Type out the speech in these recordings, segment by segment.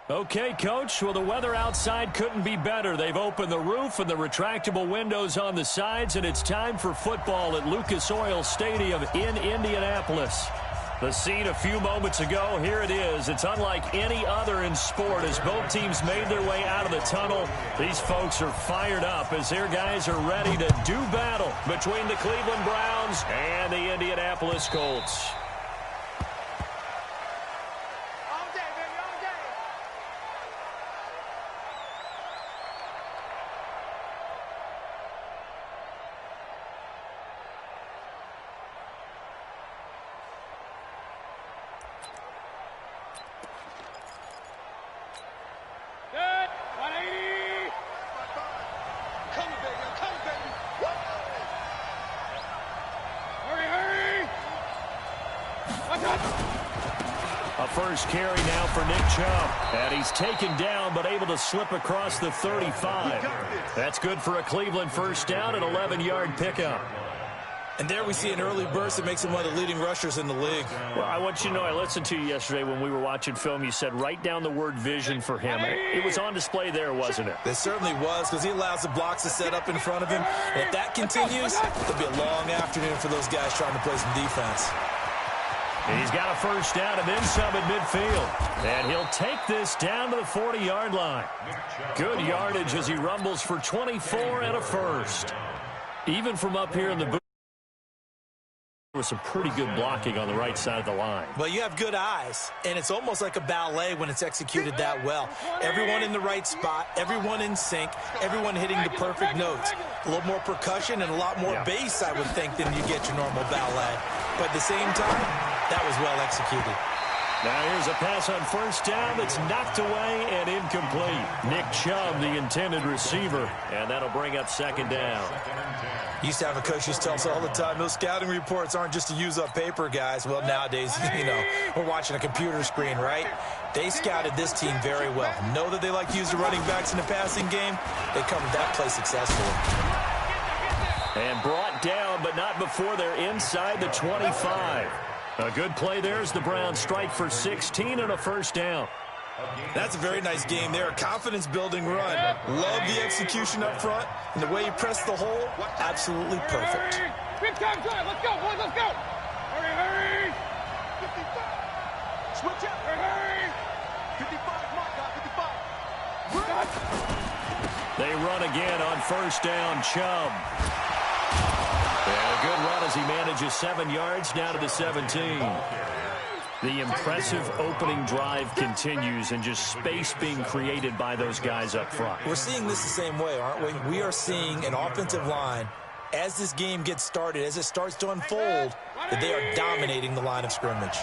Okay, Coach. Well, the weather outside couldn't be better. They've opened the roof and the retractable windows on the sides, and it's time for football at Lucas Oil Stadium in Indianapolis. The scene a few moments ago, here it is. It's unlike any other in sport as both teams made their way out of the tunnel. These folks are fired up as their guys are ready to do battle between the Cleveland Browns and the Indianapolis Colts. A first carry now for Nick Chubb. And he's taken down but able to slip across the 35. That's good for a Cleveland first down, an 11-yard pickup. And there we see an early burst that makes him one of the leading rushers in the league. Well, I want you to know, I listened to you yesterday when we were watching film. You said write down the word vision for him. It was on display there, wasn't it? It certainly was, because he allows the blocks to set up in front of him. And if that continues, it'll be a long afternoon for those guys trying to play some defense. He's got a first down and then some at midfield. And he'll take this down to the 40-yard line. Good yardage as he rumbles for 24 and a first. Even from up here in the booth, there was some pretty good blocking on the right side of the line. Well, you have good eyes, and it's almost like a ballet when it's executed that well. Everyone in the right spot, everyone in sync, everyone hitting the perfect notes. A little more percussion and a lot more bass, I would think, than you get your normal ballet. But at the same time, that was well executed. Now here's a pass on first down that's knocked away and incomplete. Nick Chubb, the intended receiver, and that'll bring up second down. Used to have a coach used to tell us all the time, those scouting reports aren't just to use up paper, guys. Well, nowadays, you know, we're watching a computer screen, right? They scouted this team very well. Know that they like to use the running backs in the passing game. They come to that play successfully. And brought down, but not before they're inside the 25. A good play there as the Browns strike for 16 and a first down. That's a very nice game there. A confidence-building run. Love the execution up front. And the way he pressed the hole, absolutely perfect. Big time drive. Let's go, boys. Let's go. Hurry, hurry. 55. Switch up. Hurry, hurry. 55. Come on, guys. 55. They run again on first down. Chubb. And a good run as he manages 7 yards now to the 17. The impressive opening drive continues and just space being created by those guys up front. We're seeing this the same way, aren't we? We are seeing an offensive line, as this game gets started, as it starts to unfold, that they are dominating the line of scrimmage.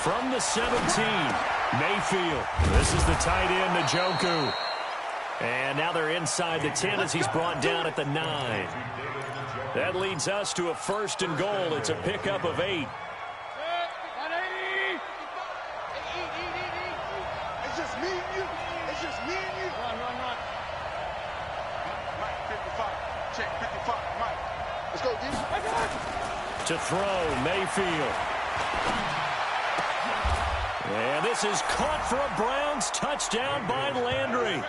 From the 17, Mayfield. This is the tight end, Njoku. And now they're inside the 10 as he's brought down at the 9. That leads us to a first and goal. It's a pickup of 8. It's just me and you. It's just me and you. Run. Mike, 55. Check 55. Mike. Let's go, D. To throw, Mayfield. And this is caught for a Browns touchdown by Landry.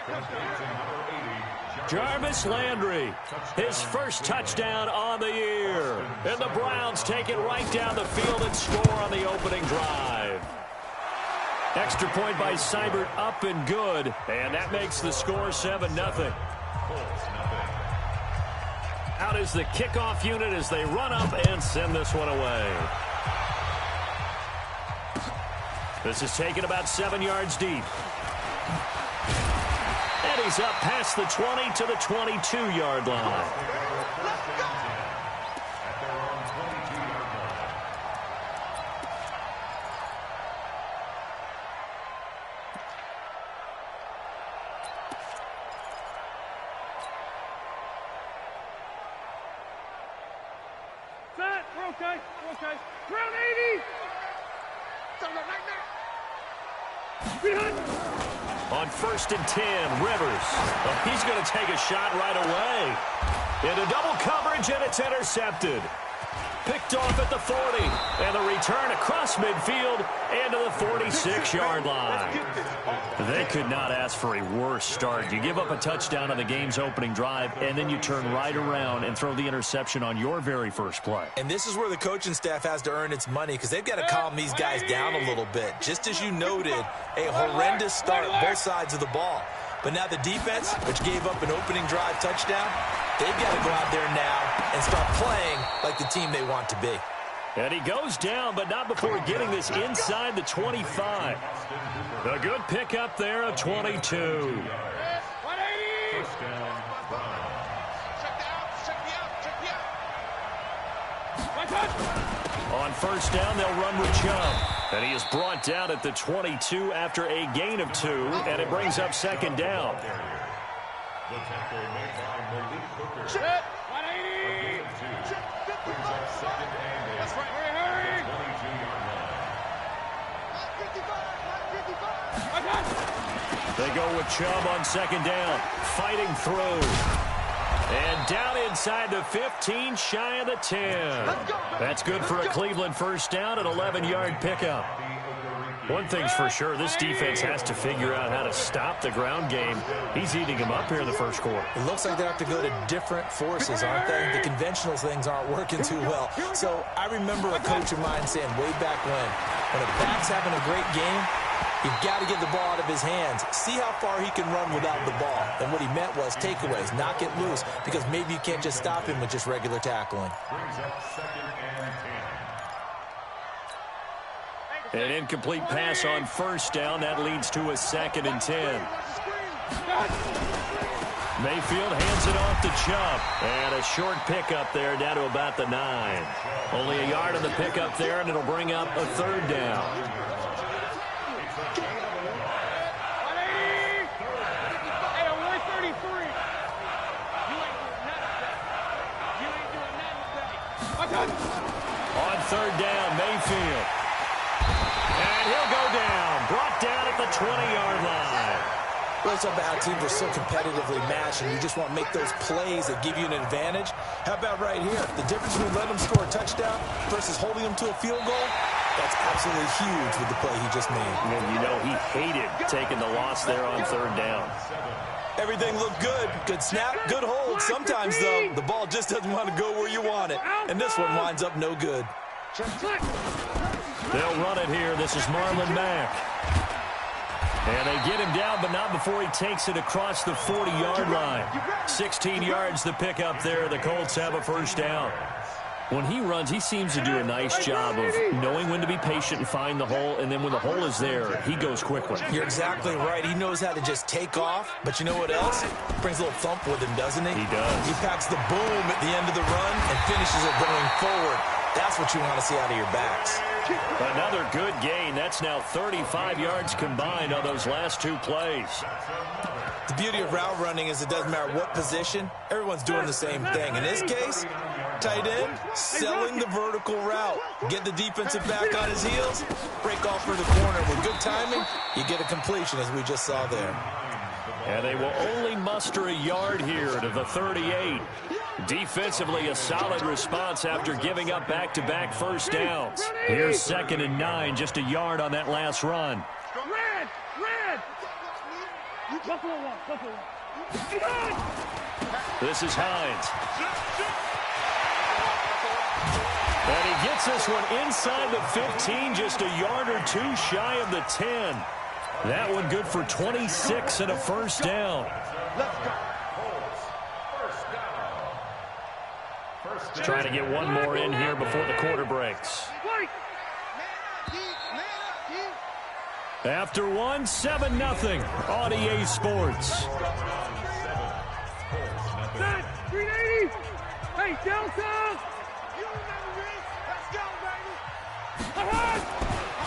Jarvis Landry, his first touchdown on the year. And the Browns take it right down the field and score on the opening drive. Extra point by Seibert, up and good. And that makes the score 7-0. Out is the kickoff unit as they run up and send this one away. This is taken about 7 yards deep. And he's up past the 20 to the 22-yard line. Set. We're okay. Round 80. On 1st and 10, Rivers. Oh, he's going to take a shot right away. Into double coverage, and it's intercepted. Picked off at the 40, and the return across midfield and to the 46-yard line. They could not ask for a worse start. You give up a touchdown on the game's opening drive, and then you turn right around and throw the interception on your very first play. And this is where the coaching staff has to earn its money, because they've got to calm these guys down a little bit. Just as you noted, a horrendous start, both sides of the ball. But now the defense, which gave up an opening drive touchdown, they've got to go out there now and start playing like the team they want to be. And he goes down, but not before getting this inside the 25. A good pickup there of 22. 180. On 1st down, they'll run with Chubb. And he is brought down at the 22 after a gain of 2, and it brings up 2nd down. Check. 180. That's right. Hurry. 55. They go with Chubb on 2nd down, fighting through. And down inside the 15, shy of the 10. That's good for a Cleveland 1st down, an 11-yard pickup. One thing's for sure, this defense has to figure out how to stop the ground game. He's eating them up here in the 1st quarter. It looks like they have to go to different forces, aren't they? The conventional things aren't working too well. So I remember a coach of mine saying way back when a back's having a great game, you've got to get the ball out of his hands. See how far he can run without the ball. And what he meant was takeaways, knock it loose, because maybe you can't just stop him with just regular tackling. An incomplete pass on 1st down. That leads to a 2nd and 10. Mayfield hands it off to Chubb. And a short pickup there down to about the 9. Only a yard on the pickup there, and it'll bring up a 3rd down. On 3rd down, Mayfield. And he'll go down. Brought down at the 20-yard line. Well, it's about how teams are so competitively matched, and you just want to make those plays that give you an advantage. How about right here? The difference between letting them score a touchdown versus holding them to a field goal, that's absolutely huge with the play he just made. And you know he hated taking the loss there on 3rd down. Everything looked good. Good snap, good hold. Sometimes, though, the ball just doesn't want to go where you want it. And this one winds up no good. They'll run it here. This is Marlon Mack. And they get him down, but not before he takes it across the 40-yard line. 16 yards the pickup there. The Colts have a 1st down. When he runs, he seems to do a nice job of knowing when to be patient and find the hole, and then when the hole is there, he goes quickly. You're exactly right. He knows how to just take off, but you know what else? Brings a little thump with him, doesn't he? He does. He packs the boom at the end of the run and finishes it going forward. That's what you want to see out of your backs. Another good gain. That's now 35 yards combined on those last 2 plays. The beauty of route running is it doesn't matter what position. Everyone's doing the same thing. In this case, tight end, selling the vertical route. Get the defensive back on his heels, break off for the corner. With good timing, you get a completion, as we just saw there. And they will only muster a yard here to the 38. Defensively, a solid response after giving up back-to-back 1st downs. Here's 2nd and 9, just a yard on that last run. Red! Buffalo one. This is Hines. And he gets this one inside the 15, just a yard or 2 shy of the 10. That one good for 26 and a 1st down. Trying to get one more in here before the quarter breaks. After one, 7-0 on EA Sports. 380. Hey, down south. You remember this? Let's go, baby.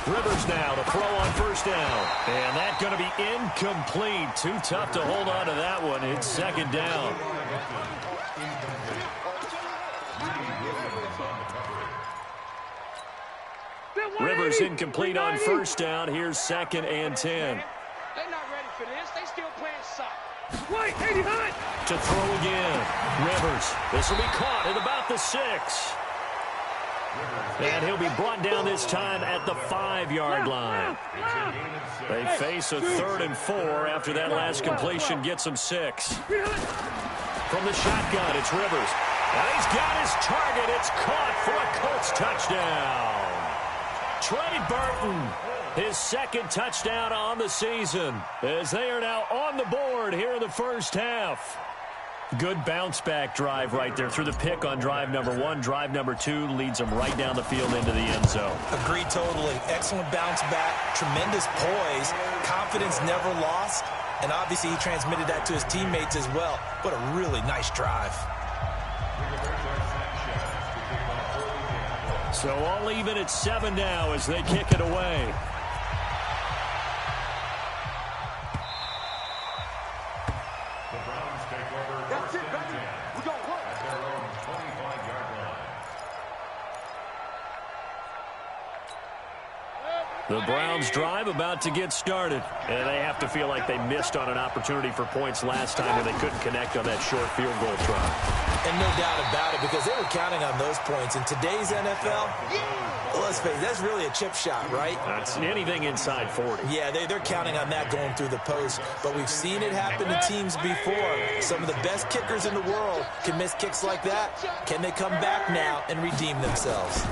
Rivers now to throw on 1st down. And that's going to be incomplete. Too tough to hold on to that one. It's 2nd down. Rivers incomplete on 1st down. Here's 2nd and 10. They're not ready for this. To throw again. Rivers. This will be caught at about the 6. And he'll be brought down this time at the 5-yard line. They face a 3rd and 4 after that last completion gets them 6. From the shotgun, it's Rivers. And he's got his target. It's caught for a Colts touchdown. Trey Burton, his 2nd touchdown on the season, as they are now on the board here in the first half. Good bounce-back drive right there through the pick on drive number 1. Drive number 2 leads them right down the field into the end zone. Agreed totally. Excellent bounce-back, tremendous poise, confidence never lost, and obviously he transmitted that to his teammates as well. What a really nice drive. So all even at 7 now as they kick it away. The Browns drive about to get started, and they have to feel like they missed on an opportunity for points last time when they couldn't connect on that short field goal try. And no doubt about it, because they were counting on those points. In today's NFL, let's face it, that's really a chip shot, right? That's anything inside 40. Yeah, they're counting on that going through the post, but we've seen it happen to teams before. Some of the best kickers in the world can miss kicks like that. Can they come back now and redeem themselves?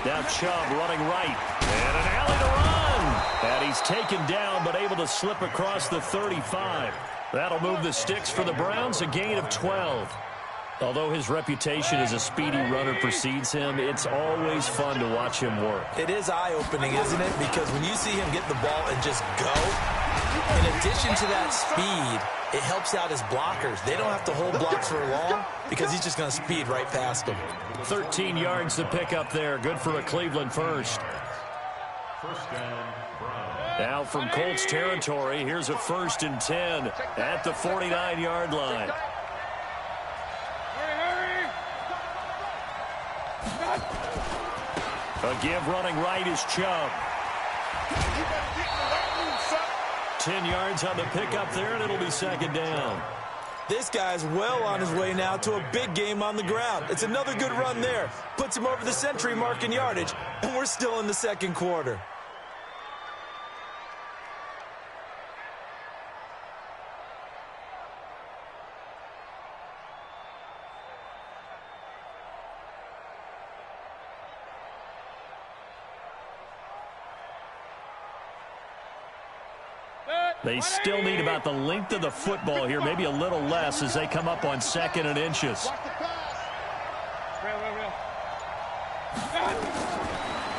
Now Chubb running right, and an alley to run. And he's taken down, but able to slip across the 35. That'll move the sticks for the Browns, a gain of 12. Although his reputation as a speedy runner precedes him, it's always fun to watch him work. It is eye-opening, isn't it? Because when you see him get the ball and just go, in addition to that speed, it helps out his blockers. They don't have to hold blocks for long because he's just going to speed right past them. 13 yards to pick up there. Good for a Cleveland first. Now from Colts territory, here's a 1st and 10 at the 49-yard line. A give running right is Chubb. 10 yards on the pickup there, and it'll be 2nd down. This guy's well on his way now to a big game on the ground. It's another good run there. Puts him over the century mark in yardage, and we're still in the 2nd quarter. They still need about the length of the football here, maybe a little less as they come up on 2nd and inches.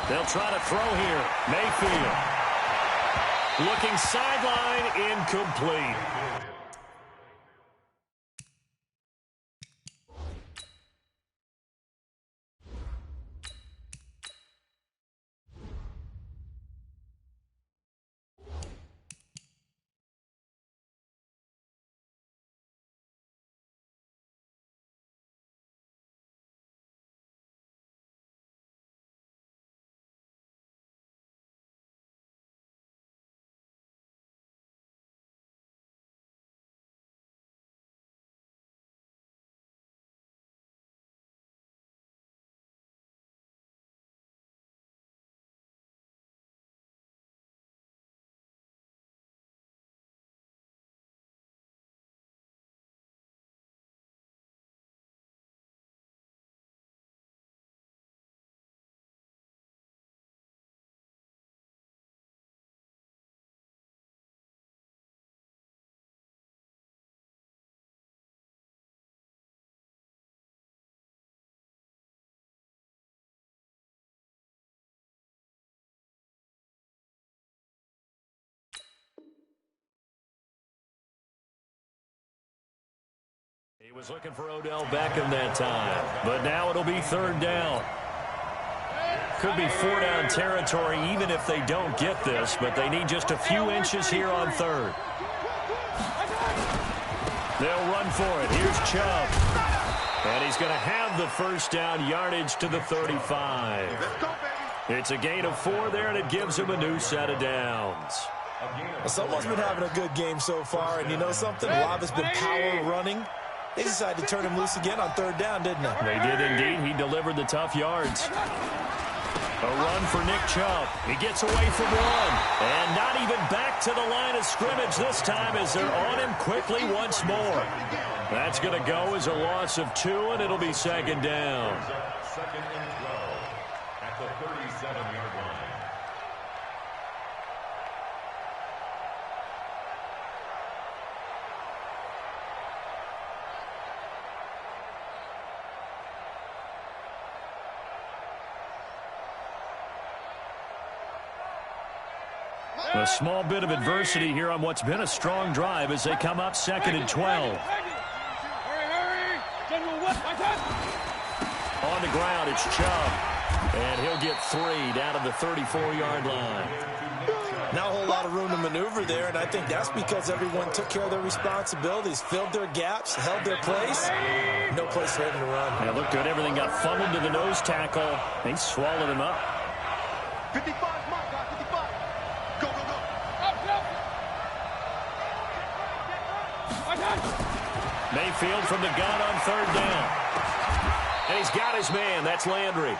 They'll try to throw here. Mayfield. Looking sideline, incomplete. He was looking for Odell Beckham that time, but now it'll be 3rd down. Could be 4-down territory even if they don't get this, but they need just a few inches here on 3rd. They'll run for it. Here's Chubb. And he's going to have the 1st down yardage to the 35. It's a gain of 4 there, and it gives him a new set of downs. Well, someone's been having a good game so far, and you know something? Rob has been power running. They decided to turn him loose again on third down, didn't they? They did indeed. He delivered the tough yards. A run for Nick Chubb. He gets away from one. And not even back to the line of scrimmage this time as they're on him quickly once more. That's going to go as a loss of 2, and it'll be second down. Second and 12 at the 37-yard line. A small bit of adversity here on what's been a strong drive as they come up second and 12. On the ground, it's Chubb. And he'll get 3 down to the 34-yard line. Not a whole lot of room to maneuver there, and I think that's because everyone took care of their responsibilities, filled their gaps, held their place. No place for him to run. It looked good. Everything got funneled to the nose tackle. They swallowed him up. 55, mark, 55. Go, go, go. Mayfield from the gun on third down. And he's got his man. That's Landry.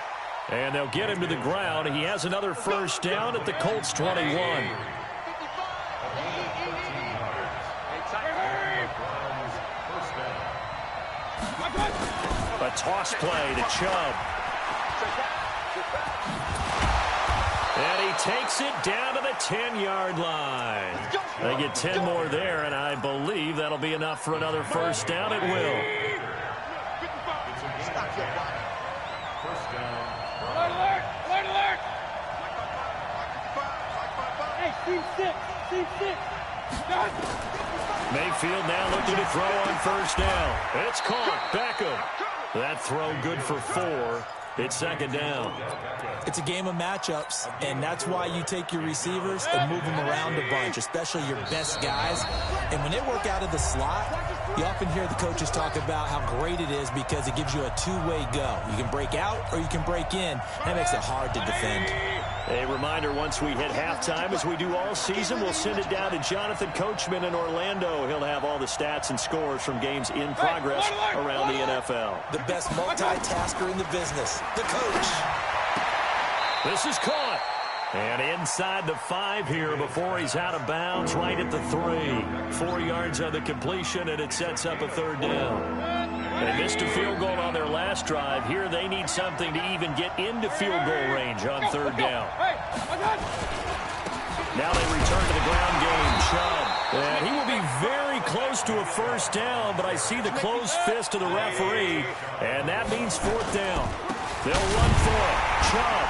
And they'll get him to the ground. He has another first down at the Colts 21. A toss play to Chubb. And he takes it down to the 10-yard line. They get 10 more there, and I believe that'll be enough for another first down. It will. First down. Alert! Hey, team 6. Mayfield now looking to throw on first down. It's caught. Beckham. That throw good for 4. It's second down. It's a game of matchups, and that's why you take your receivers and move them around a bunch, especially your best guys. And when they work out of the slot, you often hear the coaches talk about how great it is because it gives you a two-way go. You can break out or you can break in. That makes it hard to defend. A reminder, once we hit halftime, as we do all season, we'll send it down to Jonathan Coachman in Orlando. He'll have all the stats and scores from games in progress around the NFL. The best multitasker in the business, the coach. This is caught. And inside the 5 here before he's out of bounds, right at the 3. 4 yards on the completion, and it sets up a third down. They missed a field goal on their last drive. Here they need something to even get into field goal range on third down. Now they return to the ground game. Chubb. And he will be very close to a first down, but I see the closed fist of the referee, and that means fourth down. They'll run for it. Chubb.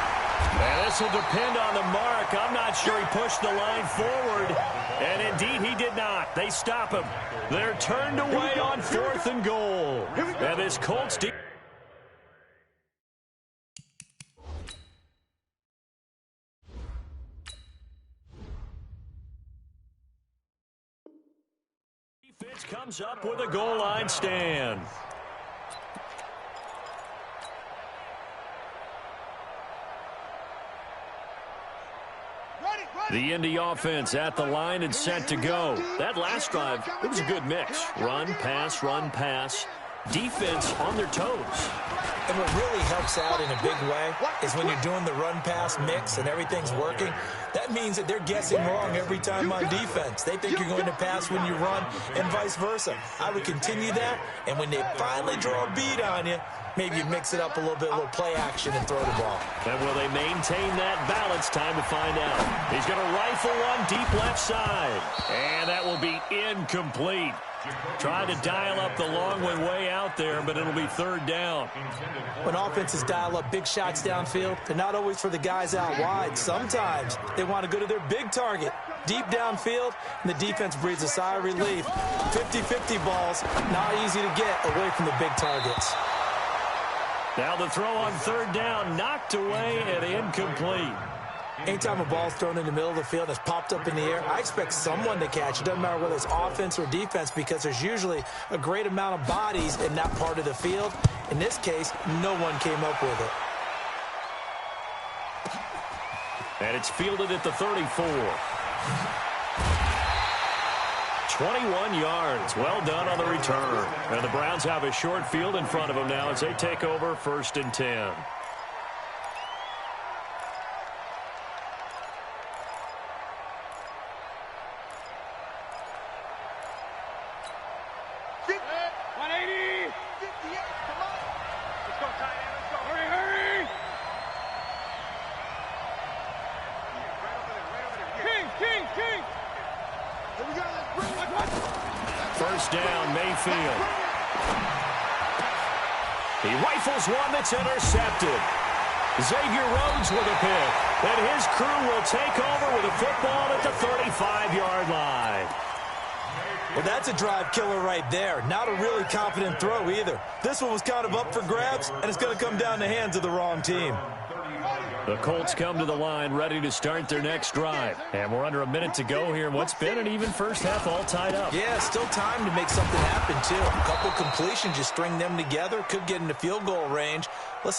And this will depend on the mark. I'm not sure he pushed the line forward. And indeed, he did not. They stop him. They're turned away on 4th and goal. And this Colts defense comes up with a goal line stand. The Indy offense at the line and set to go. That last drive, it was a good mix. Run, pass. Defense on their toes. And what really helps out in a big way is when you're doing the run-pass mix and everything's working, that means that they're guessing wrong every time on defense. They think you're going to pass when you run and vice versa. I would continue that, and when they finally draw a beat on you, maybe you mix it up a little bit, a little play action and throw the ball. And will they maintain that balance? Time to find out. He's going to rifle one deep left side. And that will be incomplete. Trying to dial up the long one way out there, but it'll be third down. When offenses dial up big shots downfield, they're not always for the guys out wide. Sometimes they want to go to their big target, deep downfield, and the defense breathes a sigh of relief. 50-50 balls, not easy to get away from the big targets. Now the throw on third down, knocked away and incomplete. Anytime a ball's thrown in the middle of the field that's popped up in the air, I expect someone to catch it. Doesn't matter whether it's offense or defense because there's usually a great amount of bodies in that part of the field. In this case, no one came up with it. And it's fielded at the 34. 21 yards. Well done on the return. And the Browns have a short field in front of them now as they take over 1st and 10. First down, Mayfield. He rifles one that's intercepted. Xavier Rhodes with a pick. And his crew will take over with a football at the 35-yard line. Well, that's a drive killer right there. Not a really confident throw either. This one was kind of up for grabs, and it's going to come down the hands of the wrong team. The Colts come to the line ready to start their next drive. And we're under a minute to go here in what's been an even first half all tied up. Yeah, still time to make something happen, too. A couple completions, just string them together. Could get into field goal range. Let's see